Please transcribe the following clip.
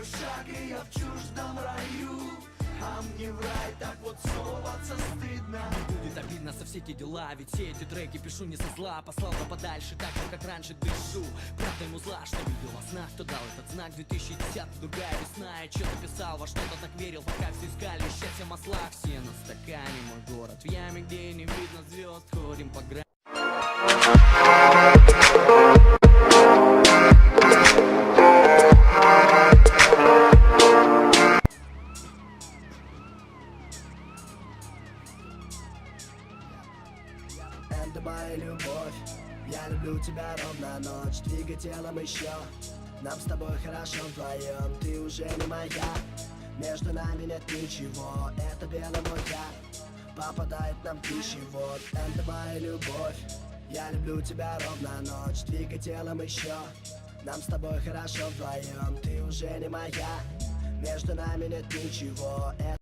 делаю шаг, и я в чуждом раю. А мне в рай так вот соваться стыдно. Не будет обидно за все эти дела, ведь все эти треки пишу не со зла. Послал бы подальше, так же, как раньше дышу. Правда ему зла, что видел во снах, кто дал этот знак. 2010, другая весна, я что-то писал, во что-то так верил, пока все искали счастье масла. Все на стакане, мой город в яме, где не видно звезд. Ходим по грани. Это моя любовь, я люблю тебя ровно ночь. Двигай телом еще, нам с тобой хорошо вдвоем. Ты уже не моя, между нами нет ничего. Это белый мой я, попадает нам пищевод. Это моя любовь, я люблю тебя ровно ночь. Двигай телом еще, нам с тобой хорошо вдвоем. Ты уже не моя, между нами нет ничего.